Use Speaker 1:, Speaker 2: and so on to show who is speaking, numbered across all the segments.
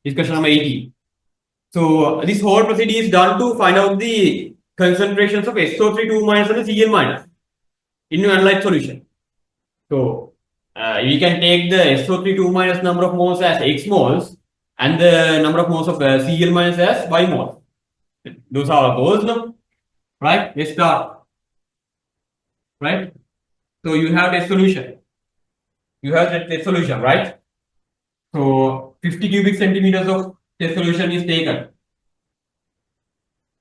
Speaker 1: Discussion number 18. So this whole procedure is done to find out the concentrations of SO3 2 minus and Cl minus in an analyte solution. So we can take the SO3 2 minus number of moles as X moles and the number of moles of Cl minus as Y moles. Those are our goals now, right? Let's start. Right? So you have the solution. You have the solution, right? So 50 cubic centimeters of test solution is taken.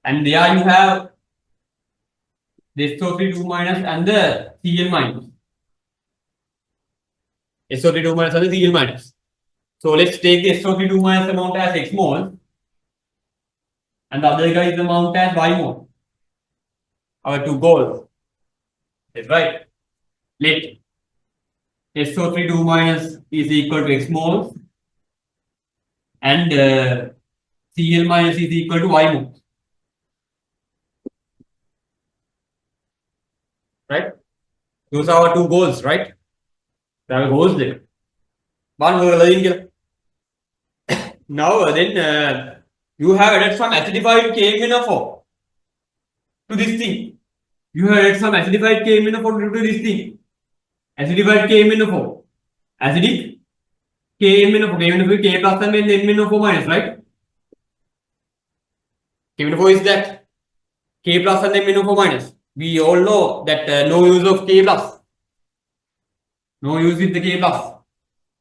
Speaker 1: And there you have the SO3 2 minus and the Cl minus. SO3 2 minus and the Cl minus. So let's take the SO3 2 minus amount as X mole and the other guy is amount as Y mole. Our two goals. That's right. Let SO3 2 minus is equal to X moles and Cl minus is equal to Y moles. Right? Those are our two goals, right? There are goals there. Now then you have added some acidified KMnO4 to this thing. You have added some acidified KMnO4 to this thing. Acidified KMnO4. Acidic KMnO4. KMnO4 K plus and then MnO4 minus, right? KMnO4 is that K plus and MnO4 minus. We all know that no use of K plus. No use with the K plus.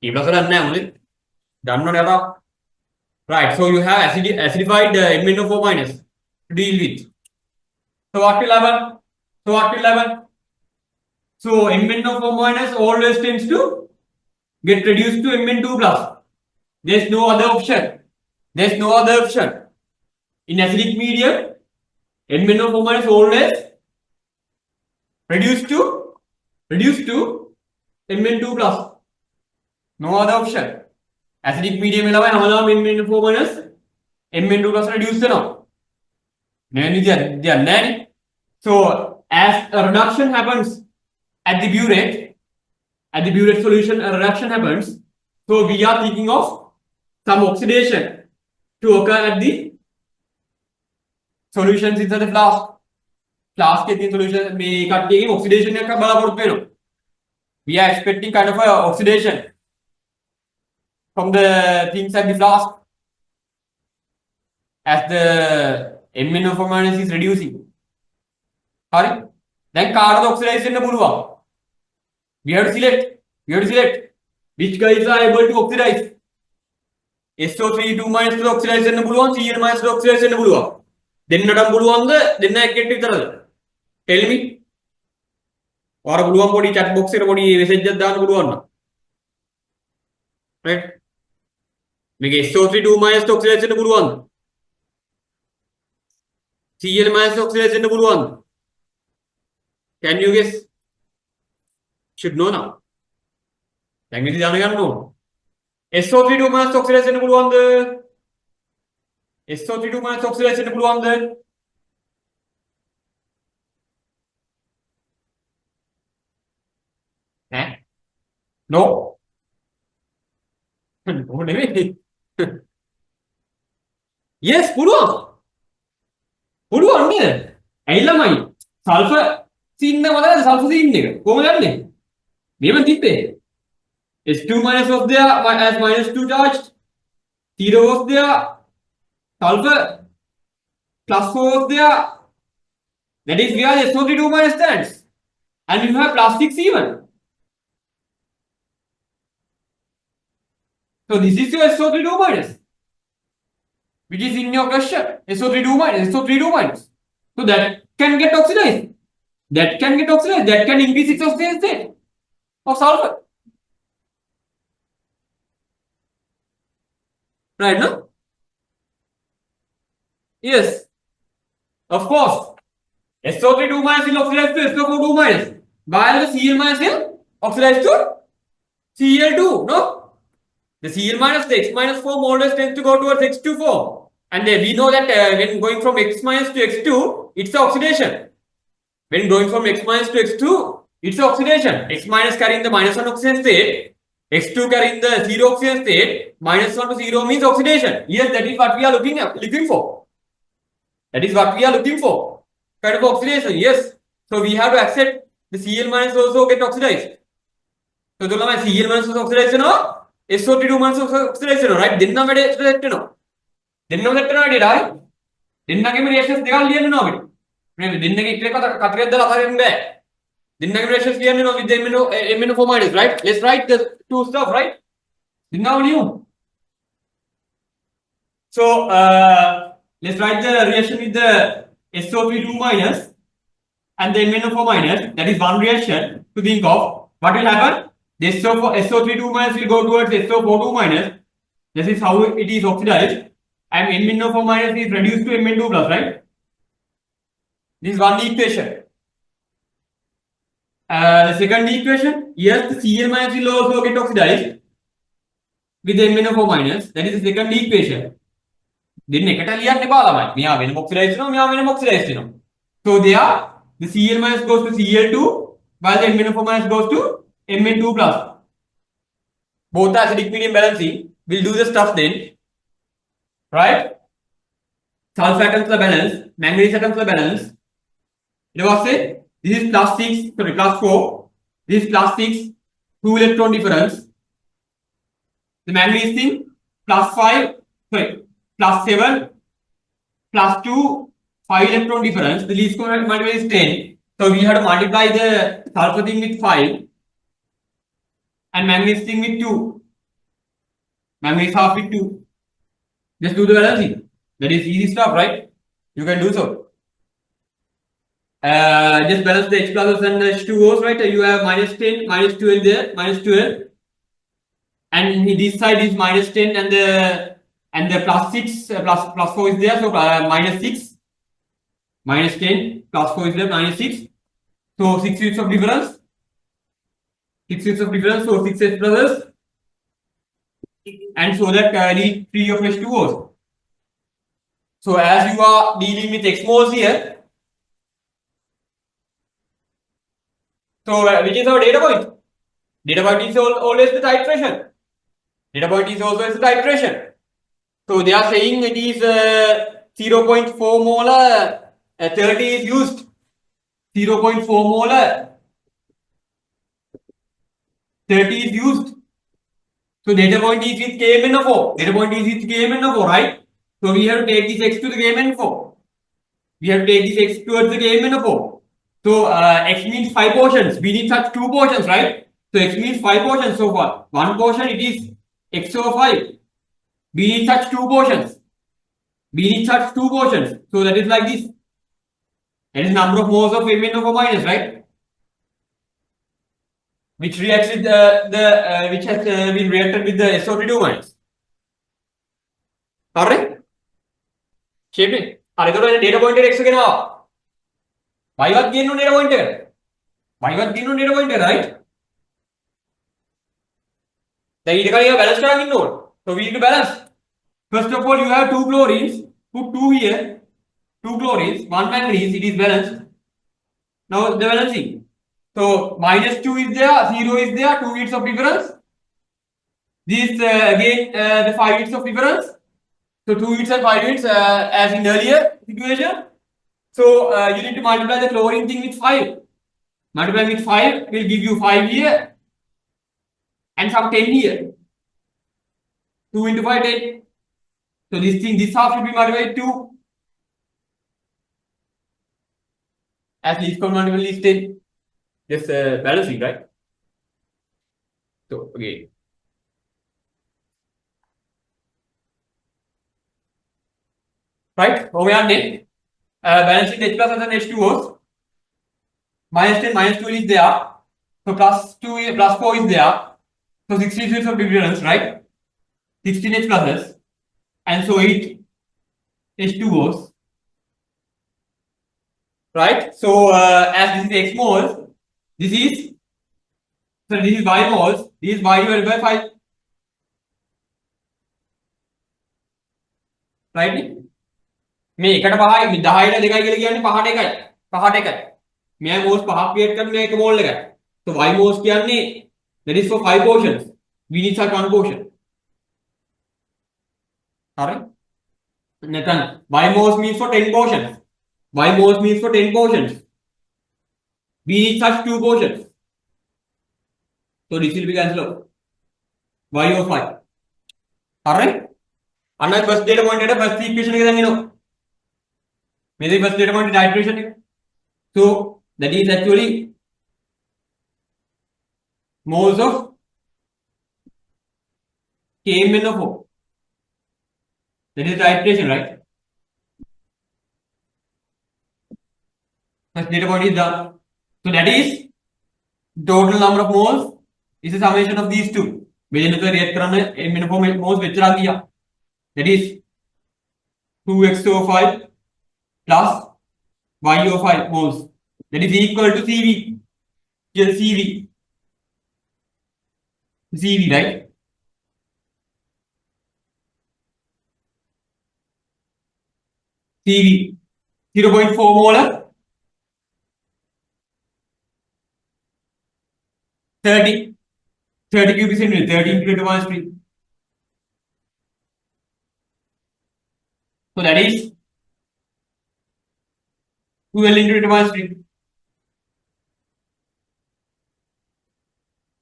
Speaker 1: K plus are done now. Right, so you have acidified MnO4 minus to deal with. So what will happen? So MnO4 minus always tends to get reduced to Mn2 plus. There's no other option. In acidic medium, MnO4 minus always reduced to Mn2 plus. No other option. Acidic medium MnO4 minus Mn2 plus reduced now. So as a reduction happens at the burette solution, a reduction happens. So we are thinking of some oxidation to occur at the solutions inside the flask. Flask solution may cut oxidation. We are expecting kind of a oxidation from the things at the flask as the MnO4 minus is reducing. Sorry? Then carbon oxidization we have to select which guys are able to oxidize. SO3 2 minus to oxidize Cl minus to oxidize then tell me. Or a chat box message right? Make SO3 2 minus to oxidize Cl minus to oxidize Can you guess? Should know now. SO3 2 minus oxidization SO3 2 minus oxidization No. Yes, පුළුවන්. නේද? ඇයිලමයි. Sulphur scene එක මොකද? Sulphur scene එක. කොහොමද යන්නේ? මේව තිබ්බේ. S2 minus was there as minus 2 charged. 0 was there. Sulfur plus 4 was there. That is where the SO3 2 minus stands. And you have plus 6 even. So this is your SO3 2 minus. Which is in your question. SO3 2 minus. So that can get oxidized. That can increase its oxidation state of sulfur. Right, no? Yes. Of course. SO3 2 minus will oxidize to SO4 2 minus. While the Cl minus will oxidize to Cl2, no? The Cl minus, the X minus form always tends to go towards X2 form. And we know that when going from X minus to X2, it's oxidation. When going from X minus to X2, it's oxidation. X minus carrying the minus 1 oxidation state, X2 carrying the zero oxygen state, -1 to 0 means oxidation. Yes, that is what we are looking for. That is what we are looking for. Kind of oxidation, yes. So we have to accept the Cl minus also get oxidized. So the Cl minus oxidation or SO2 minus oxidation, right? Then now set no. Then now set no right? Then now give me reactions they are linear no. Then now get katriyad the lakarin be. Then now reactions linear no with the MnO4 minus, right? Let's write the two stuff, right? Then now new. So let's write the reaction with the SO2 minus and the MnO4 minus. That is one reaction to think of. What will happen? The SO32 minus will go towards SO42 minus. This is how it is oxidized. And MnO4 minus is reduced to Mn2 plus, right? This is one equation. The second equation, yes, the Cl minus will also get oxidized with the MnO4 minus. That is the second equation. Then එකට ලියන්න එපා ළමයි. මෙයා වෙනම oxidized වෙනවා, මෙයා වෙනම oxidized වෙනවා. So there the Cl minus goes to Cl2 while the MnO4 minus goes to Mn2 plus. Both are acidic medium balancing. We'll do the stuff then. Right? Sulfur atoms are balanced, manganese atoms are balanced. It was say this is plus 6, sorry, plus 4. This is plus 6, 2 electron difference. The manganese thing plus 5, sorry, plus 7, plus 2, 5 electron difference. The least common multiple is 10. So we have to multiply the sulfur thing with 5 and manganese thing with 2. Manganese half with 2. Just do the balancing. That is easy stuff, right? You can do so. Just balance the H pluses and the H2Os, right? You have minus 10, minus 12 there, minus 12. And this side is minus 10 and the plus 6, plus 4 is there, so minus 6. Minus 10, plus 4 is there, minus 6. So 6 units of difference. 6 units of difference, so 6 H pluses. And so that need 3 of H2Os. So as you are dealing with X moles here, so which is our data point? Data point is always the titration. Data point is always the titration. So they are saying it is 0.4 molar, 30 is used. 0.4 molar, 30 is used. So data point is with KMnO4. Data point is with KMnO4, right? So we have to take this X to the KMnO4. We have to take this X towards the KMnO4. So X means 5 portions. We need such 2 portions, right? So X means 5 portions so far. One portion it is X over 5. We need such 2 portions. We need such 2 portions. So that is like this. That is number of moles of MnO4 minus, right? Which reacts with which has been reacted with the SO2 minus. Alright? Shape it. Alright, data pointer X again. Why was gain no data pointer? Why was gain no data pointer, right? The data pointer balance කරන්න ඕන. So we need to balance. First of all, you have 2 chlorines. Put 2 here. 2 chlorines, 1 manganese. It is balanced. Now the balancing. So minus 2 is there, 0 is there, 2 units of difference. This again the 5 units of difference. So 2 units and 5 units as in earlier situation. So you need to multiply the chlorine thing with 5. Multiply with 5 will give you 5 here and some 10 here. 2 into 5, 10. So this thing, this half should be multiplied with 2. As least common multiple is 10. Just balancing, right? So again. Right? Over here, balancing H plus and H2Os. Minus 10, minus 12 is there. So plus 2, plus 4 is there. So 16 units of difference, right? 16 H pluses. And so 8 H2Os. Right? So as this is X moles, this is Y moles. This is Y divided by 5. Right? මේ එකට 5යි මේ 10ට 2යි කියලා කියන්නේ 5ට 1යි 5ට 1යි මෙයා moles 5ක් create කරන මේ එක mole එකයි so y moles කියන්නේ that is for 5 portions we need such one portion. Alright. Nathan, y moles means for 10 portions. Y moles means for 10 portions. We need such two portions. So this will be cancelled. Y of 5. Alright. And first data point first equation is, you know. Maybe first data point titration. So that is actually moles of KMnO4. That is the titration, right? First data point is done. So that is total number of moles is a summation of these two. MnO4 moles that is 2xO5 plus YO5 moles. That is equal to CV. Here CV. CV, right? CV 0.4 molar 30 cubic centimeter 30 into 10 minus 3. So that is 12 into 10 minus 3.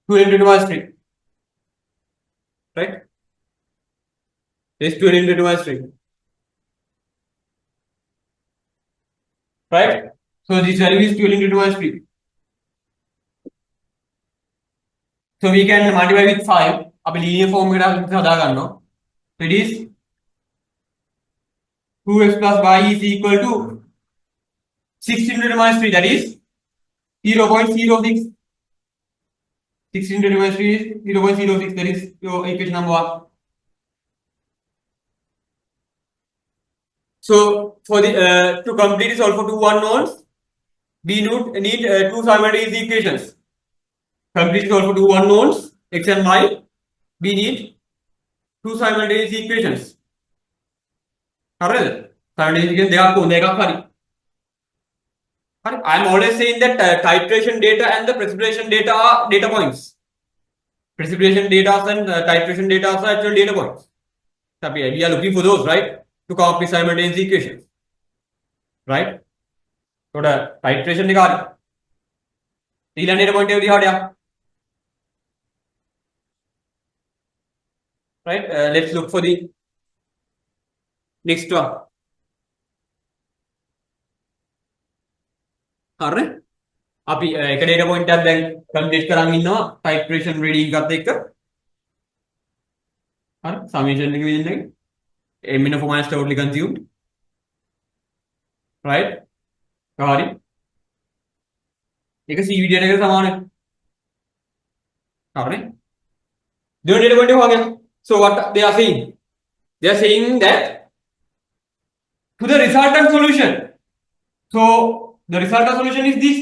Speaker 1: 12 into 10 minus 3. Right? This 12 into 10 minus 3. Right? So this value is 12 into 10 minus 3. So we can multiply with 5. अब linear form So it is 2x plus y is equal to 16 into 10 minus 3. That is 0.06. 16 into 10 minus 3 is 0.06. That is your equation number 1. So for the to complete solve for two unknowns, we need two simultaneous equations. Complete solve for two unknowns x and y. We need two simultaneous equations. Correct? Simultaneous equations they are I am always saying that titration data and the precipitation data are data points. Precipitation data and titration data are actual data points. We are looking for those, right? To come up with simultaneous equations. Right? So the titration regarding data point right? Let's look for the next one. Alright. අපි එක data point එකක් දැන් complete කරන් ඉන්නවා titration reading එකත් එක්ක. හරි summation එක විදිහට MnO4 minus totally consumed. Right? හරි. ඒක CV data එකට සමානයි. හරි. දෙවෙනි data point එක වගේ. So what they are saying? They are saying that to the resultant solution. So the resultant solution is this.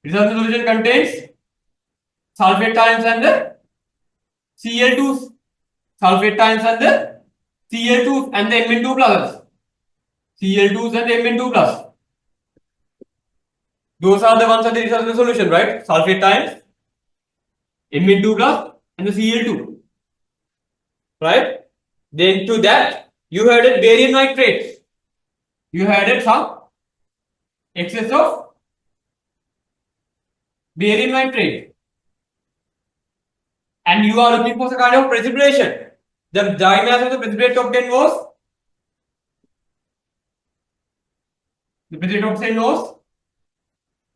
Speaker 1: Resultant solution contains sulfate ions and the Cl2s. Sulfate ions and the Cl2s and the Mn2 pluses. Cl2s and Mn2 plus. Those are the ones that the resultant solution, right? Sulfate ions, Mn2 plus and the Cl2. Right? Then to that you added barium nitrates. You added some excess of barium nitrate. And you are looking for some kind of precipitation. The dye mass of the precipitate obtained was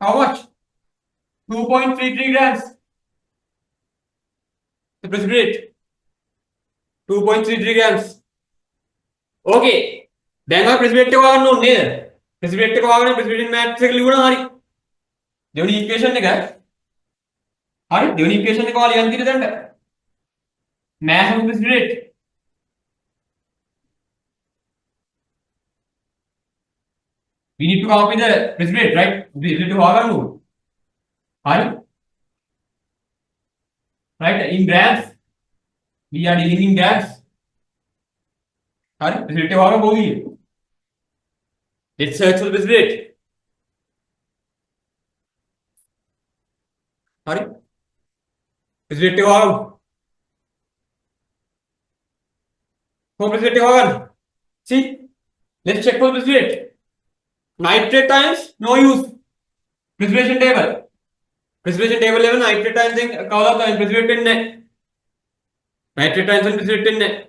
Speaker 1: how much? 2.33 grams. The precipitate 2.33 grams. Okay. Then our precipitate එක ගන්න ඕනේ නේද? Precipitate එක වගන precipitation matrix එක ලියුණා හරි. දෙවෙනි equation එක හරි දෙවෙනි equation එක ඔයාලා ලියන්න තියෙන දැන්ට. Mass of precipitate. We need to come up with the precipitate, right? Precipitate එක හොයාගන්න ඕනේ. හරි. Right? In grams. We are dealing in grams. Hari precipitate එක හොයාගන්න ඕනේ. Let's search for the precipitate. Hari Precipitative organ. For precipitative organ. See, let's check for precipitate. Nitrate times, no use. Precipitation table. Precipitation table level nitrate times in precipitate in nitrate times and precipitate in.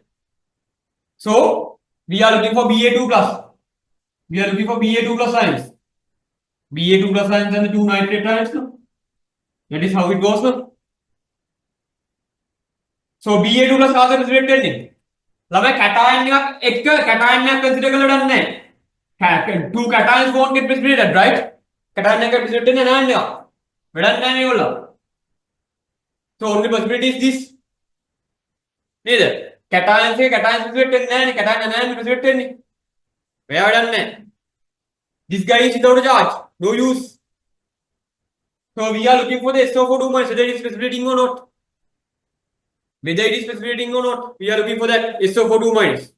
Speaker 1: So we are looking for Ba2 plus. We are looking for Ba2 plus ions. Ba2 plus ions and the two nitrate ions. No? That is how it goes. No? So Ba2 plus කාද precipitate වෙන්නේ? ළමයි cation එකක් cation එකක් consider කරලා ගන්න නැහැ. Two cations won't get precipitated, right? Cation එකක් precipitate වෙන්නේ නැහැ නේද? වැඩක් නැහැ මේගොල්ලෝ. So only possibility is this. නේද? cations එක cations precipitate වෙන්නේ නැහැ නේ. cation anion precipitate වෙන්නේ. මෙයා වැඩක් නැහැ. This guy is without a charge. No use. So we are looking for the SO4 minus whether it is precipitating or not. Whether it is precipitating or not, we are looking for that SO4 minus.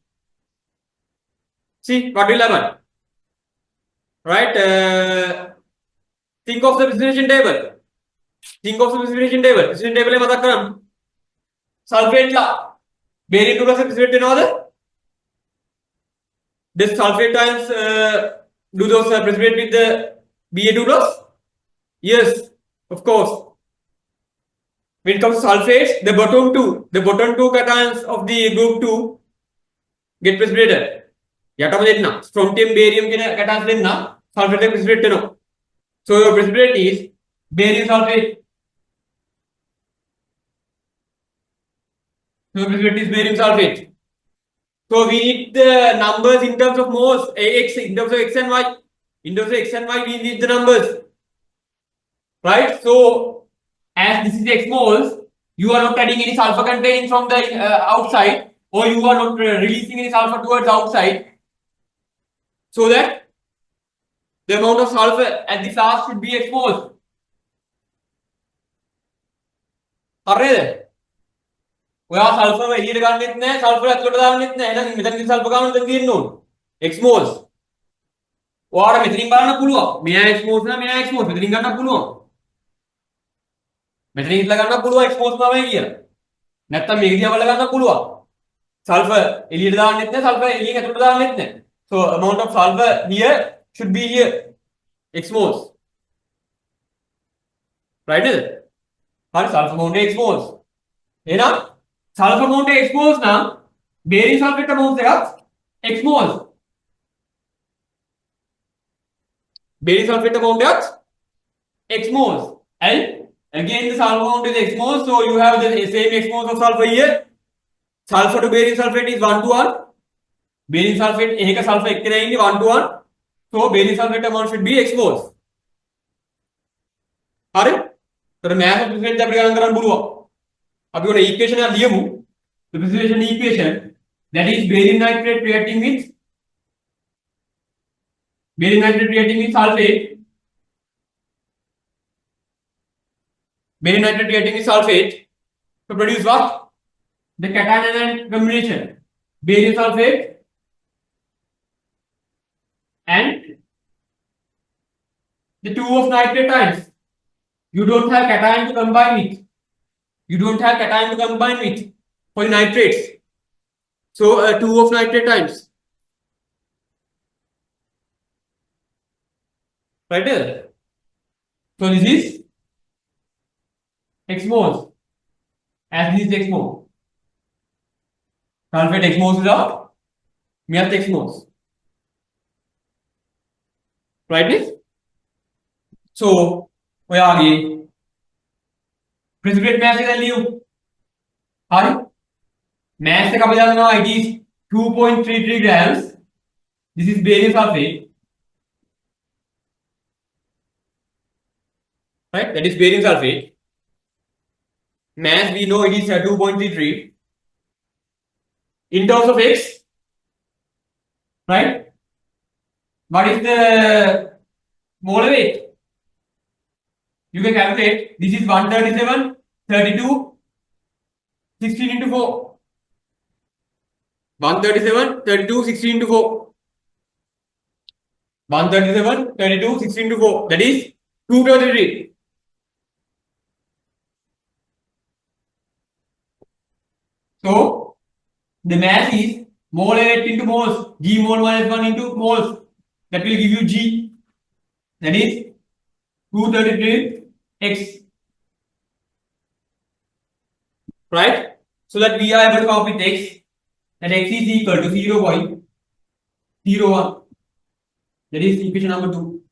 Speaker 1: See what will happen? Right? Think of the precipitation table. Think of the precipitation table. Precipitation table में मत करना. Sulfate ला. Barium 2 plus precipitate වෙනවද? Does sulfate ions do those precipitate with the Ba2 plus? Yes, of course. When it comes to sulfates, the bottom two cations of the group 2 get precipitated. යටම දෙන්න. strontium barium කියන cations දෙන්න sulfate එක precipitate වෙනවා. So your precipitate is barium sulfate. So your precipitate is barium sulfate. So we need the numbers in terms of moles, in terms of x and y. In terms of x and y, we need the numbers. Right? So as this is x moles, you are not adding any sulfur containing from the outside, or you are not releasing any sulfur towards outside, so that the amount of sulfur at the last should be x moles. හරිද? ඔයා sulfur එළියට ගන්නෙත් නැහැ, sulfur ඇතුළට දාන්නෙත් නැහැ. එහෙනම් මෙතනදී sulfur ගන්න මෙතන තියෙන්න ඕන. x moles. ඔයාලා මෙතනින් බලන්න පුළුවන්. මෙයා x moles නම් මෙයා x moles මෙතනින් ගන්න පුළුවන්. මෙතනින් ඉట్లా ගන්න පුළුවන් x moles තමයි කියලා. නැත්තම් මේක දිහා බලලා ගන්න පුළුවන්. sulfur එළියට දාන්නෙත් නැහැ, sulfur එළියෙන් ඇතුළට දාන්නෙත් නැහැ. So amount of sulfur here should be here x moles. Right නේද? හරි sulfur amount x moles. එහෙනම් sulfur amount x moles නම් barium sulfate amount එකත් x moles. barium sulfate amount එකත් x moles. And again the sulfur amount is x moles, so you have the same x moles of sulfur here. Sulfur to barium sulfate is 1 to 1. Barium sulfate එක sulfur එක්කනේ ඉන්නේ 1 to 1. So barium sulfate amount should be x moles. හරි? तर mass of precipitate අපිට ගණන් කරන්න පුළුවන්. අපි ඔන්න equation එක ලියමු. The precipitation equation, that is barium nitrate reacting with sulfate. Barium nitrate reacting with sulfate to produce what? The cation anion combination. Barium sulfate and the 2 of nitrate ions. You don't have cation to combine with. For the nitrates. So 2 of nitrate ions. Right there. So this is x moles. As this is x mole. Sulfate x moles is out. Meath x moles. Right this? So ඔයාගේ precipitate mass එක ලියමු. හරි? mass එක අපි දන්නවා it is 2.33 grams. This is barium sulfate. Right? That is barium sulfate. Mass we know it is 2.33. In terms of x, right? What is the molar weight? You can calculate. This is 137, 32, 16 into 4. 137, 32, 16 into 4. 137, 32, 16 into 4. That is 233. So the mass is mole 8 into moles, G mole minus 1 into moles. That will give you G. That is 233 X. Right? So that we are able to come up with X. That X is equal to 0.01. That is equation number 2.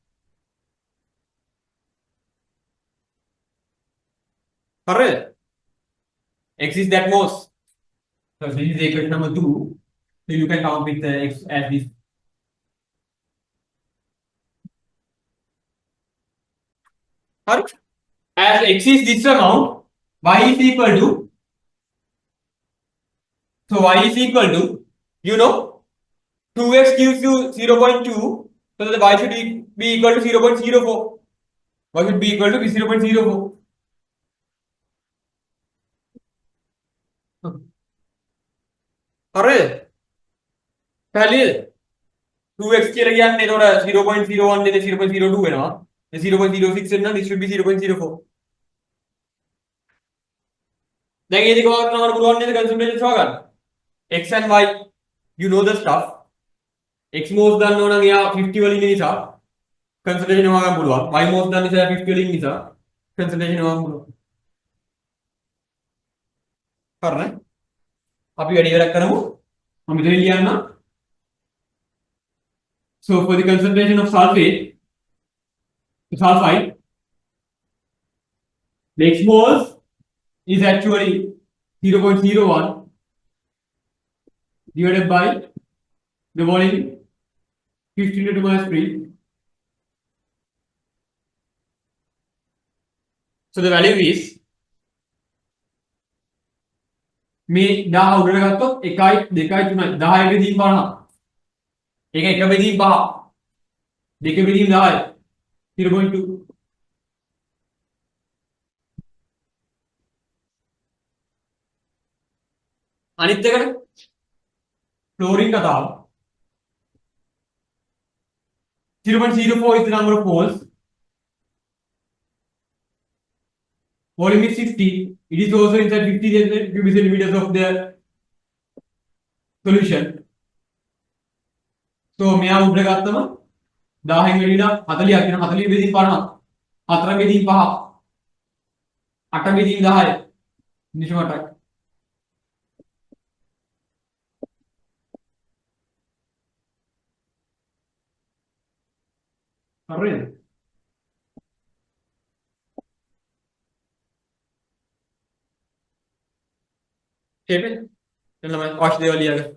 Speaker 1: Correct? X is that most. So this is equation number 2. So you can come up with X as this. Correct? As X is this amount, Y is equal to, so Y is equal to, you know, 2x gives you 0.2, so the Y should be equal to 0.04. Y should be equal to 0.04. Correct? पहले 2x के लगे यार मेरे और 0.01 ने 0.02 है ना 0.06 है ना this should be 0.04 देखिए देखो आप नंबर बुलवान ने कंसंट्रेशन होगा x and y you know the stuff x most done होना गया 50 वाली नहीं था कंसंट्रेशन होगा बुलवान y most done is 50 वाली नहीं था कंसंट्रेशन होगा बुलवान कर रहे हैं आप ये आइडिया रख कर हम इधर लिया ना so for the concentration of sulfide the x moles is actually 0.01 divided by the volume 15 to minus 3. So the value is मी 10 उडर घालतो एकाय देकाय तुना 10 एके 3 12 एका एका बे 3 10 देके बे 3 10 0.2 आणि त्याकडे फ्लोरीन का था 0.04 is the number of moles volume is 50 it is also inside 50 cubic centimeters of the solution so मी या उडर घालतो मग 10 मिलीला हाताली हाताली हाताली बे 3 12 17 बे 3 10 18 बे 3 10 निशो अटक कर रहे हैं ठीक है चलो मैं वॉच दे वाली अगर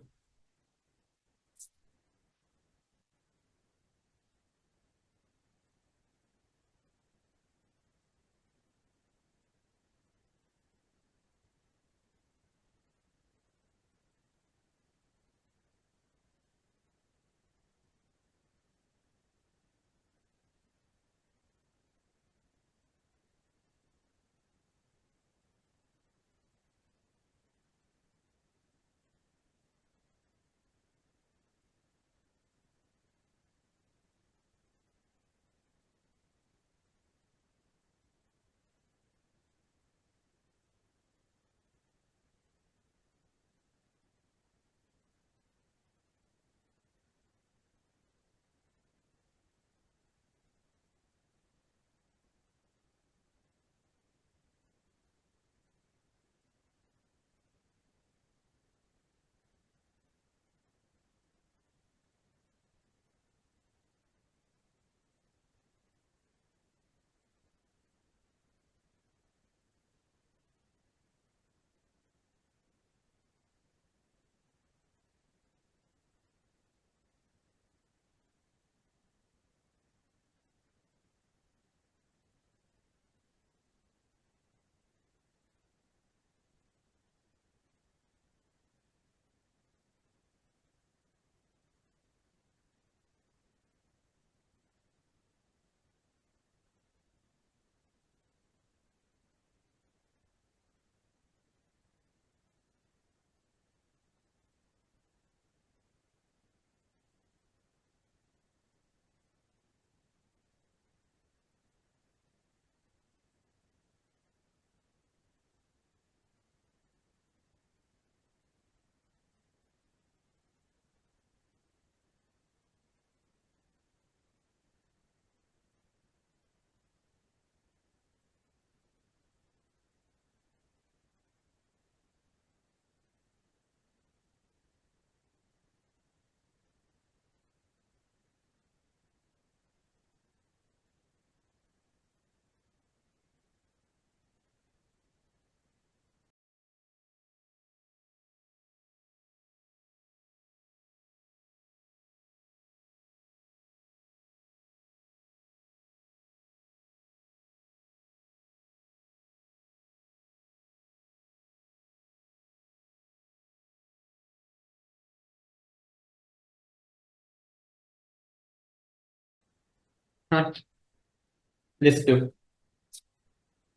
Speaker 1: Let's do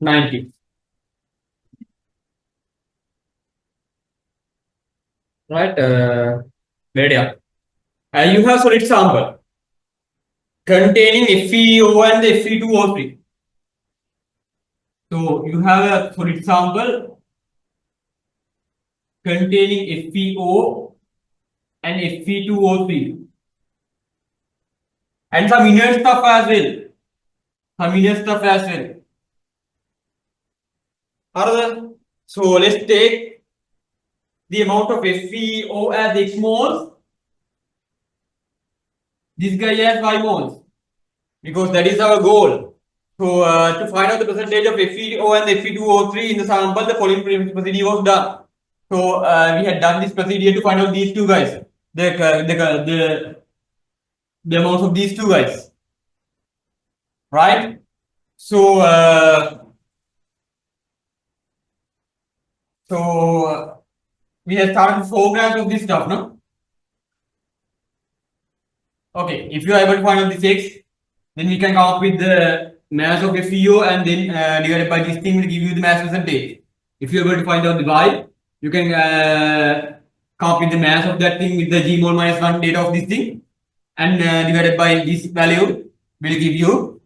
Speaker 1: 90. Right? Where you have solid sample containing FeO and Fe2O3. So you have a solid sample containing FeO and Fe2O3 and some inert stuff as well. Some inert stuff as well. Arada. So let's take the amount of FeO as X moles. This guy has Y moles because that is our goal. So to find out the percentage of FeO and Fe2O3 in the sample, the following procedure was done. So we had done this procedure to find out these two guys, the amounts of these two guys, right? So we have started 4 grams of this stuff, no? Okay, if you are able to find out this X, then we can come up with the mass of FeO and then divided by this thing will give you the mass percentage. If you are able to find out the Y, you can come up with the mass of that thing with the G mole minus 1 data of this thing and divided by this value will give you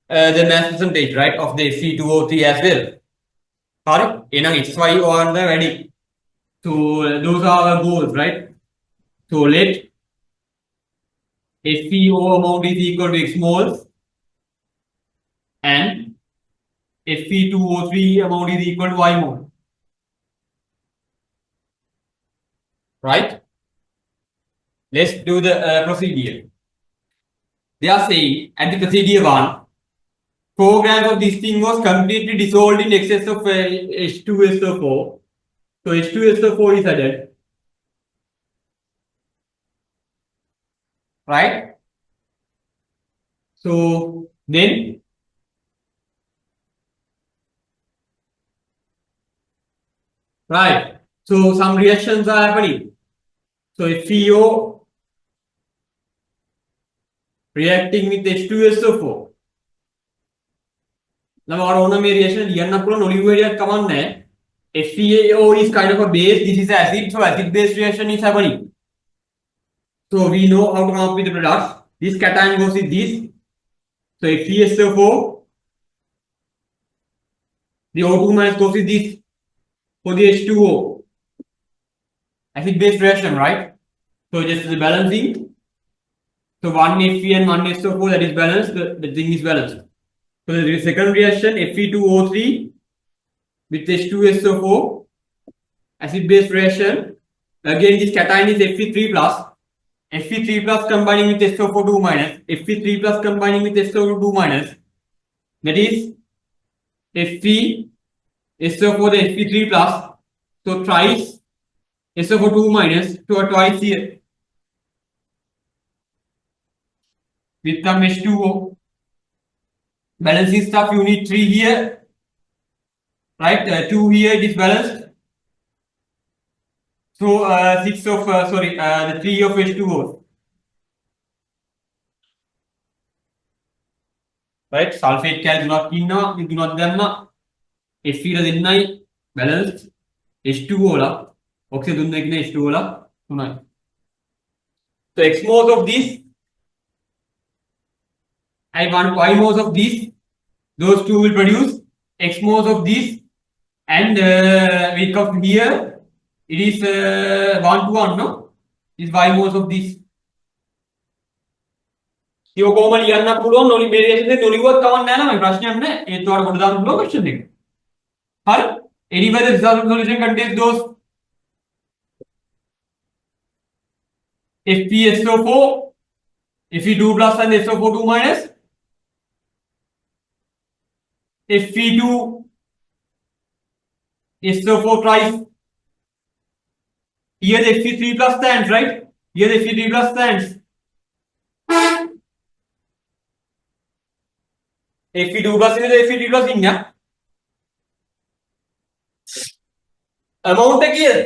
Speaker 1: the mass percentage, right, of the Fe2O3 as well. Correct? XY on the ready. So those are our goals, right? So let FeO amount is equal to X moles and Fe2O3 amount is equal to Y mole. Right? Let's do the procedure. They are saying at the procedure 1, 4 grams of this thing was completely dissolved in excess of H2SO4. So H2SO4 is added. Right? So then right. So some reactions are happening. So FeO reacting with H2SO4. Now our own reaction come FeO is kind of a base, this is acid, so acid base reaction is happening. So we know how to come up with the products. This cation goes with this. So FeSO4, the O2 minus goes with this for the H2O. Acid base reaction, right? So just the balancing. So one Fe and one SO4 that is balanced, the thing is balanced. So the second reaction Fe2O3 with H2SO4, acid base reaction. Again, this cation is Fe3 plus. Fe3 plus combining with SO4 2 minus. Fe3 plus combining with SO4 2 minus. That is Fe SO4 the Fe3 plus. So thrice SO4 2 minus to twice here. With some H2O. Balancing stuff, you need 3 here. Right? 2 here, it is balanced. So 6 of, the 3 of H2O. Right? Sulfate cal do not kinna, we do not danna. Fe does in balanced. H2O la. Oxygen dunna ikna H2O la. Tunai. So X moles of this. I want Y moles of this. Those two will produce X moles of this. And we come here. It is 1 to 1, no? Is Y moles of this. You go mal yanna පුළුවන් නොලි මේ දේශනේ නොලිව්වත් කවන්න නැහැ නම ප්‍රශ්නයක් නැහැ ඒත් ඔයාලට කොට දාන්න පුළුවන් question එක හරි anyway the result solution contains those FeSO4 Fe2 plus and SO4 2 minus Fe2 SO4 twice here the Fe3 plus stands right here the Fe3 plus stands Fe2 plus is the Fe3 plus in ya amount එක කීයද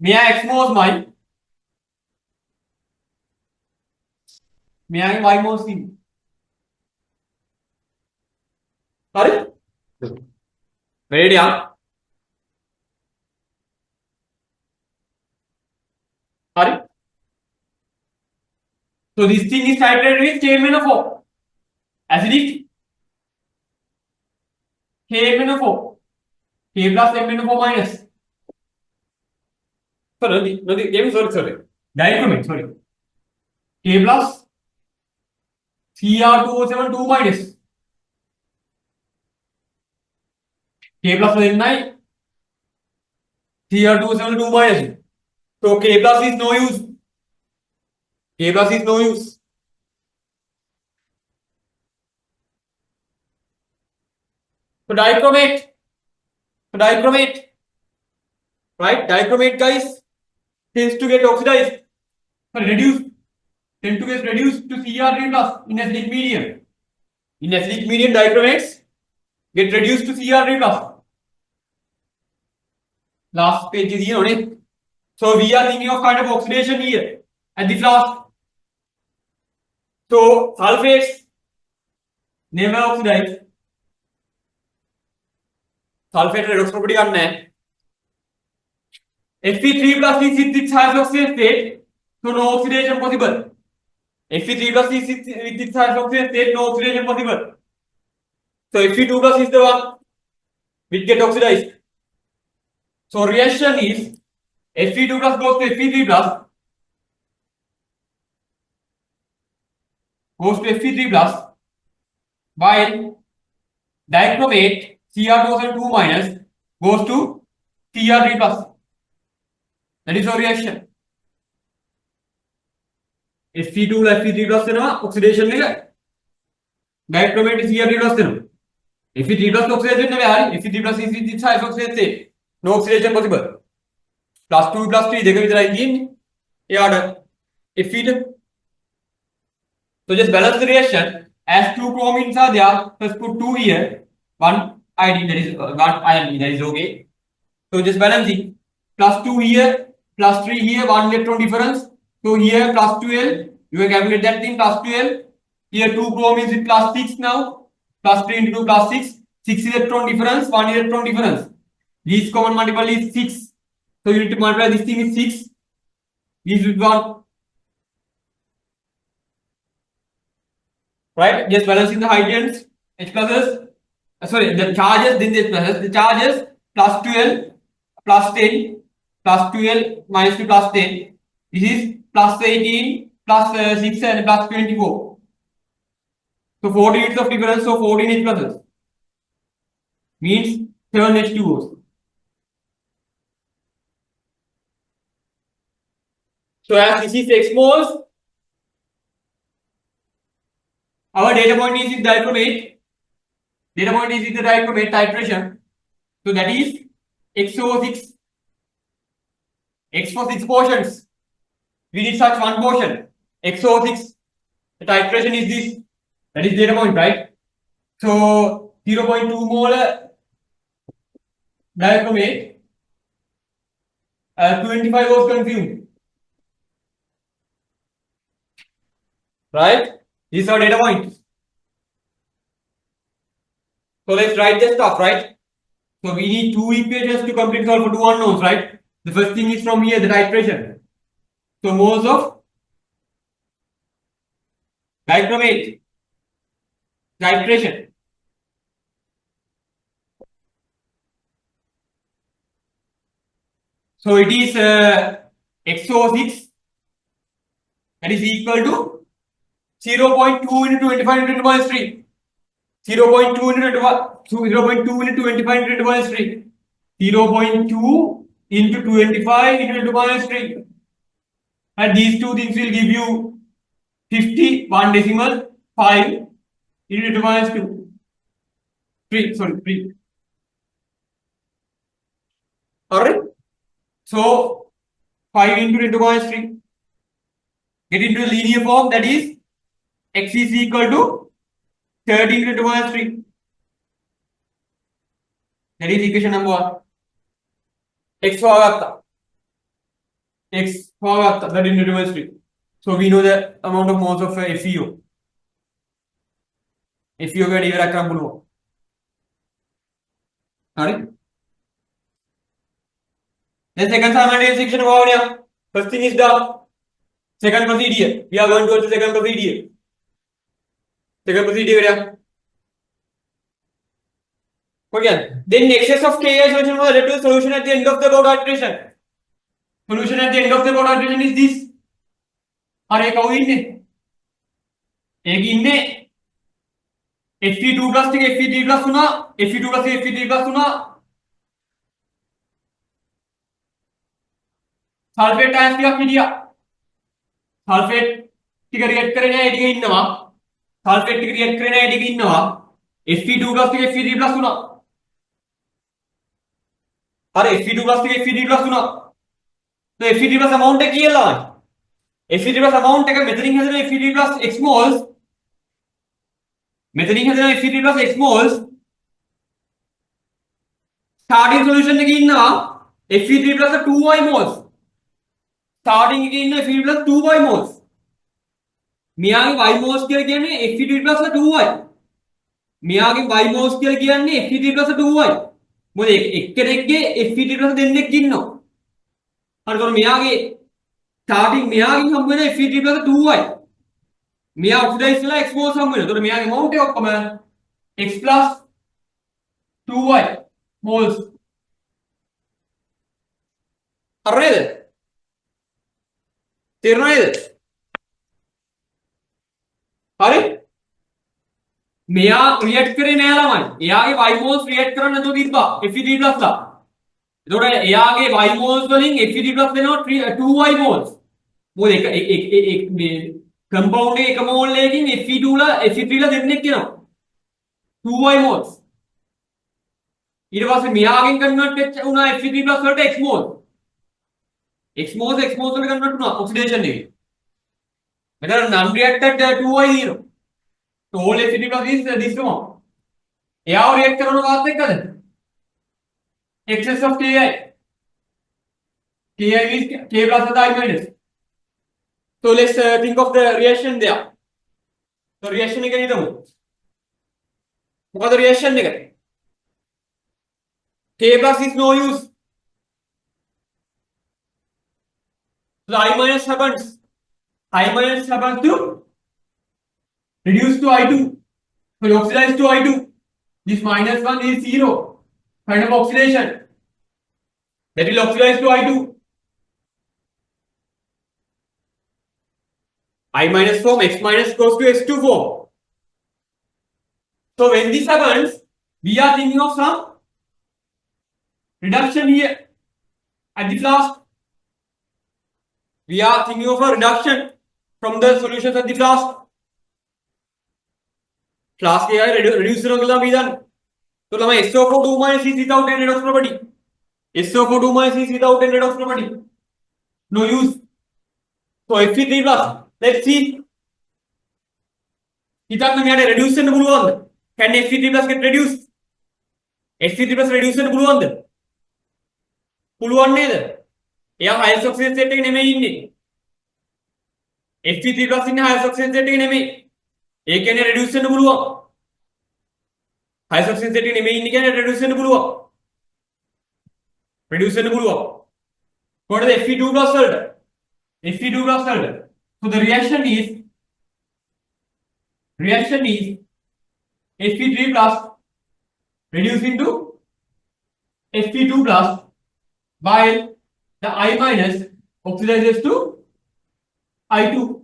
Speaker 1: මෙයා x moles මයි මෙයාගේ y මොස් තියෙන්නේ. හරි? ready හරි? So this thing is titrated with KMnO4. Acidic KMnO4. K plus MnO4 minus. Sorry, no, sorry. Dichromate, sorry. K plus Cr2O7 2 minus. K plus N9 Cr2O7 2 minus. So K plus is no use. K plus is no use. So dichromate. Right? Dichromate, guys, tends to get oxidized. Reduced. Tend to get reduced to Cr3 plus in acidic medium. In acidic medium, dichromates get reduced to Cr3 plus. Last page is here on it. So we are thinking of kind of oxidation here at the flask. So sulfates never oxidize. Sulfate redox property करना है. Fe3 plus is with its hydroxide state, so no oxidation possible. Fe3 plus is with its hydroxide state, no oxidation possible. So Fe2 plus is the one which get oxidized. So reaction is Fe2 plus goes to Fe3 plus, while dichromate Cr2O2 minus goes to Cr3 plus. That is our reaction. Fe2 plus Fe3 plus देना oxidation लेगा. Dichromate Cr3 plus देना. Fe3 plus oxidation में आ रही. Fe3 plus is its hydroxide state. No oxidation possible. Plus 2 plus 3 देखो इधर आएगी. ये order. Fe2. So just balance the reaction. As 2 chromines are there, just put 2 here. 1 iodine, that is 1 iron, that is okay. So just balancing. Plus 2 here, plus 3 here, 1 electron difference. So here plus 12, you can calculate that thing, plus 12. Here 2 chromines with plus 6 now. Plus 3 into 2 plus 6. 6 electron difference, 1 electron difference. Least common multiple is 6. So you need to multiply this thing with 6. This with 1. Right? Just balancing the hydrogens, H pluses. Sorry, the charges, then the H pluses. The charges plus 12, plus 10, plus 12 minus 2 plus 10. This is plus 18, plus 6 and plus 24. So 40 units of difference, so 14 H pluses. Means 7 H2Os. So as this is X moles, our data point is with dichromate. Data point is with the dichromate titration. So that is XO6. X for 6 portions. We need such one portion. XO6. The titration is this. That is data point, right? So 0.2 molar dichromate. 25 was consumed. Right? These are data points. So let's write the stuff, right? So we need 2 equations to complete solve for 2 unknowns, right? The first thing is from here, the titration. So moles of dichromate titration. So it is XO6, that is equal to 0.2 into 25 into 10 minus 3. 0.2 into 25 into 10 minus 3. 0.2 into 25 into 10 minus 3. And these two things will give you 50, 1 decimal, 5 into 10 minus 2. 3. Alright? So 5 into 10 minus 3. Get into a linear form, that is x is equal to 13 into 10 minus 3. That is equation number 1. X होगा x होगा 13 into 10 minus 3. So we know the amount of moles of FeO. FeO का डीवर आक्रम बोलो. Alright. The second simultaneous section of our first thing is done. Second procedure. We are going towards the second procedure. Second procedure. Okay. Then excess of Ki solution was added to the solution at the end of the board titration. Solution at the end of the board titration is this. और एक और इन्ने एक इन्ने Fe2 plus ठीक Fe3 plus सुना Fe2 plus Fe3 plus सुना sulphate times क्या किया सल्फेट ठीक रिएक्ट करेना एडिगे इन्नवा सल्फेट ठीक रिएक्ट करेना एडिगे इन्नवा Fe2 plus ठीक Fe3 plus सुना और Fe2 plus ठीक Fe3 plus सुना तो Fe3 plus अमाउंट है किया ला Fe3 plus amount take a methylene has an Fe3 plus X moles. Methylene has an Fe3 plus X moles. Starting solution again now Fe3 plus 2Y moles. Starting again Fe3 plus 2Y moles. Miyagi Y moles के लिए ने Fe3 plus 2Y. Miyagi Y moles के लिए ने Fe3 plus 2Y. मुझे एक के Fe3 plus देने किन्नो. और तो Miyagi starting Miyagi हम बोले Fe3 plus 2Y. Mia oxidize la X moles हम बोले तो Mia amount है आपका X plus 2Y moles. അറിയേ തീർന്നേ अरे Mia react करे नया लामान या के Y moles react करना तो दीपा Fe3 plus ला थोड़ा या के Y moles तो लिंग Fe3 plus लेना 2Y moles वो एक कंपाउंड एक मोल लेकिन Fe2 ला Fe3 ला देने क्यों 2Y moles इधर वाले मियागिंग कन्वर्ट उना Fe3 plus third X moles में कन्वर्ट उना ऑक्सीडेशन नहीं मतलब नॉन रिएक्टेड 2Y0 तो whole Fe3 plus is this one या और रिएक्ट करने का बात कर excess of Ki is K plus the I minus. So let's think of the reaction there. So reaction नहीं करी तो what the reaction नहीं करे K plus is no use. So I minus happens to reduce to I2. So oxidize to I2. This minus 1 is 0 kind of oxidation. That will oxidize to I2. I minus form, X minus goes to X2 form. So when this happens, we are thinking of some reduction here at the flask. We are thinking of a reduction from the solutions at the flask. Flask here reduce so lama SO4 minus is without any redox property. SO4 minus is without any redox property. No use. So Fe3 plus. Let's see. Kita mengenai reduction buluan. Can Fe3 plus get reduced? Fe3 plus reduction buluan. Buluan ne? Ya higher success setting neme inni. Fe3 plus in higher success setting neme. Ek ne reduction buluan. Higher success setting neme inni kya reduction buluan. Reduction buluan. What is the Fe2 plus result? Fe2 plus result. So the reaction is Fe3 plus reducing to Fe2 plus while the I minus oxidizes to I2.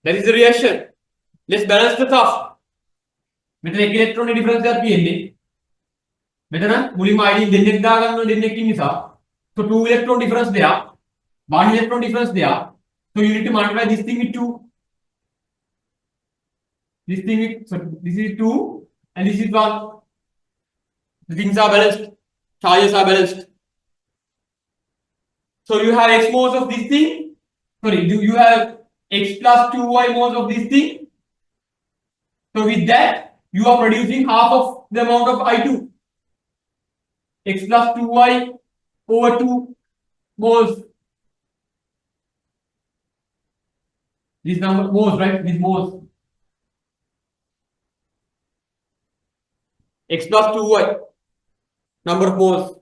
Speaker 1: That is the reaction. Let's balance the stuff. Metal electron difference are PND. Metal mulimide didn't diagram didn't kinisa. So 2 electron difference there. 1 electron difference there. So you need to multiply this thing with 2. This thing with, so this is 2 and this is 1. The things are balanced. Charges are balanced. So you have X moles of this thing. Sorry, you have X plus 2Y moles of this thing. So with that, you are producing half of the amount of I2. X plus 2Y over 2 moles. This number moles, right? This moles. X plus 2y. Number of moles.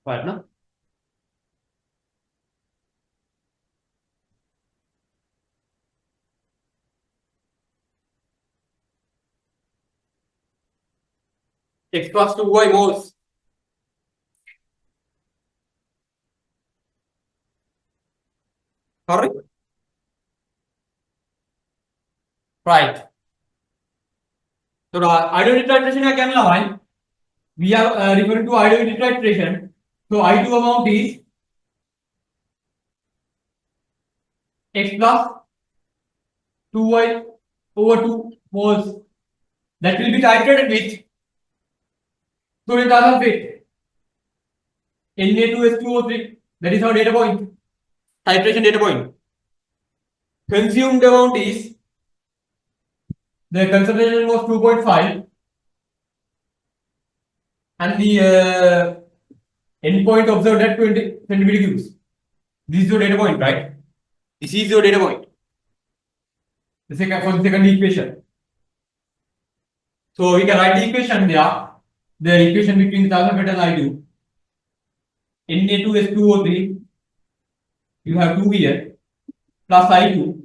Speaker 1: Right, no? X plus 2y moles. Correct? Right. So the ideal titration I can line. We are referring to ideal titration. So I2 amount is X plus 2y over 2 moles. That will be titrated with, so it doesn't fit, Na2H2O3. That is our data point. Titration data point. Consumed amount is, the concentration was 2.5 and the endpoint observed at 20 centimeter cubes. This is your data point, right? This is your data point. For the second equation. So we can write the equation there. The equation between the alpha and I2. Na2H2O3. You have 2 here plus I2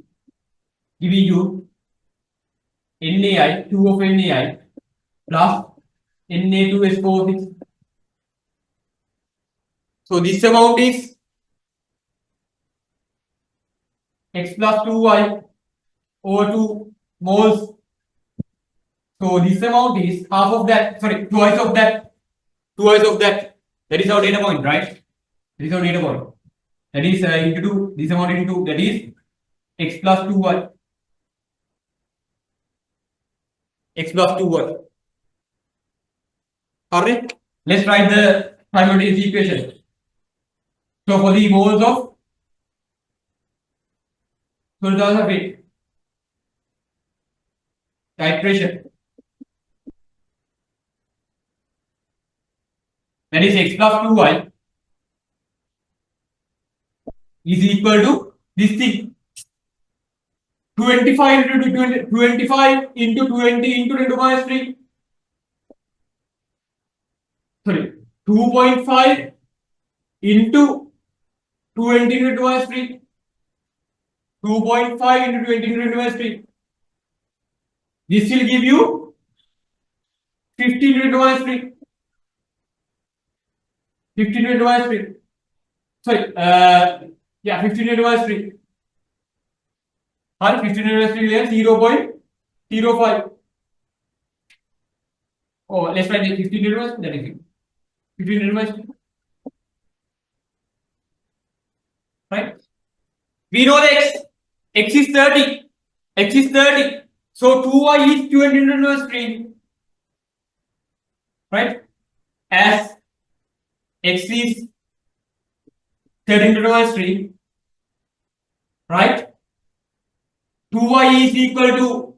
Speaker 1: giving you NaI, 2 of NaI plus Na2H4O6. So this amount is X plus 2y over 2 moles. So this amount is half of that, sorry, twice of that, twice of that. That is our data point, right? That is our data point. That is into 2, this amount into 2, that is X plus 2y. X plus 2y. Correct? Let's write the simultaneous equation. So for the moles of, so it does have it. Titration. That is X plus 2y is equal to this thing. 25 into 20, 25 into 20 into 10 to minus 3. Sorry, 2.5 into 20 into 10 to minus 3. 2.5 into 20 into 10 to minus 3. This will give you 15 into 10 to minus 3. 15 into 10 to minus 3. Sorry, yeah, 15 into 10 to minus 3. Or 15 into 10 to minus 3 is 0.05. Oh, let's write 15 into 10 to minus 3. That is it. 15 into 10 to minus 3. Right? We know the x. X is 30. X is 30. So 2y is 20 into 10 to minus 3. Right? As x is 30 into 10 to minus 3. Right? 2y is equal to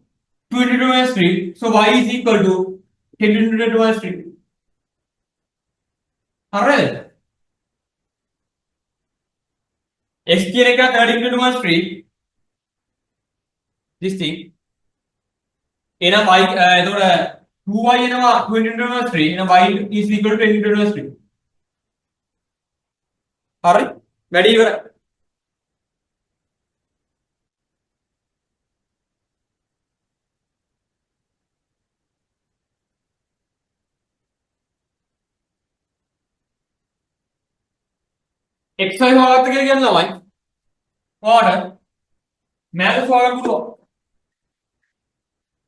Speaker 1: 20 into 10 to minus 3. So y is equal to 10 into 10 to minus 3. Alright. X की क्या 30 into 10 to minus 3. This thing. In a y, 2y in a 20 into 10 to minus 3. In a y is equal to 10 into 10 to minus 3. Alright. Ready? Exercise ഭാഗത്ത് കേൾക്കാൻ നന്നായി order math forward to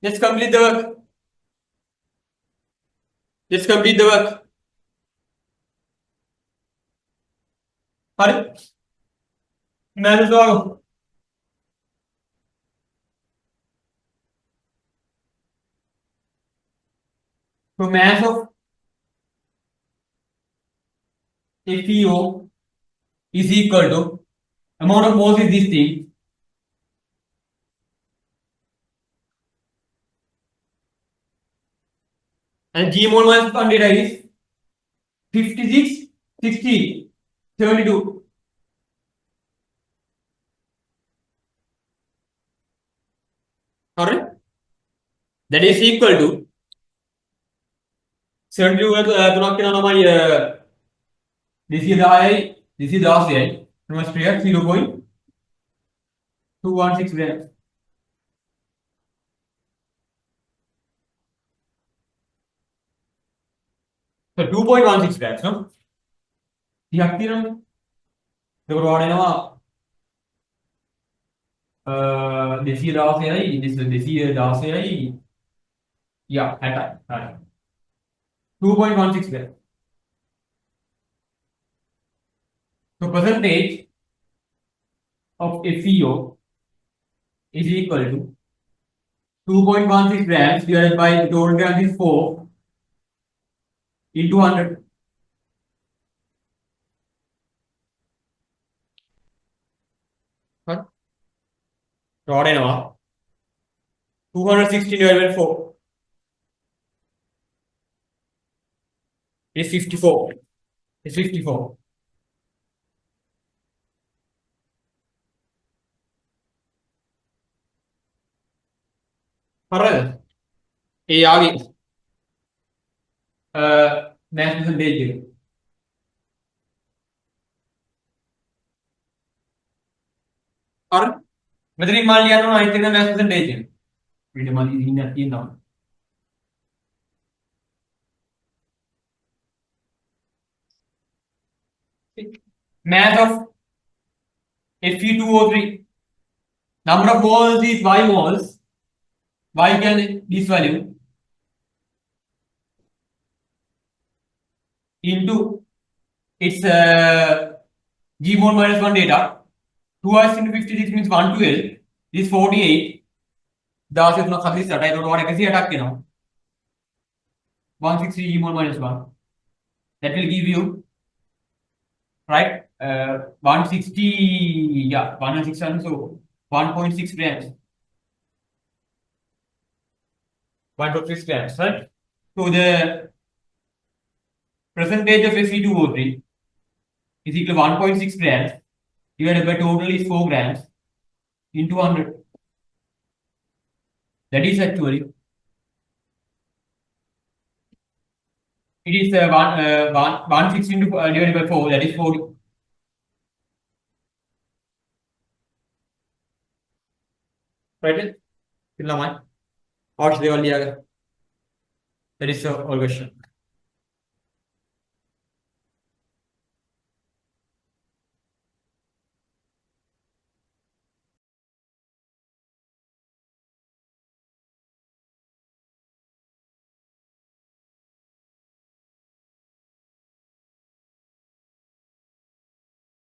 Speaker 1: let's complete the work. Let's complete the work. Hurry. Math forward. So mass of FeO is equal to amount of moles is this thing. And G mole minus 1 data is 56, 60, 72. Alright? That is equal to 72 this is the I, this is the RCI. Must be at 0.216 grams. So 2.16 grams, no? The active the order this is the RCI, this is the RCI. Yeah, at 2.16 grams. So percentage of FeO is equal to 2.16 grams divided by the total grams is 4 into 100. Huh? So what I know, 260 divided by 4 is 54. It's 54. Alright. A mass percentage. Alright. Whether in Maliano, I think the mass percentage. Freedom is in now. Mass of Fe2O3. Number of moles is Y moles. Y can this value into its G mole minus 1 data. 2 into 56 means 112. This 48. The is not Khabis that I don't want to see attack now. 160 G mole minus 1. That will give you right 160, yeah, 160, so 1.6 grams. 1.6 grams, right? So the percentage of Fe2O3 is equal to 1.6 grams divided by total is 4 grams into 100. That is actually it is 160 into divided by 4, that is 40. Right? कितना मान? और से वाली आगे. That is all question.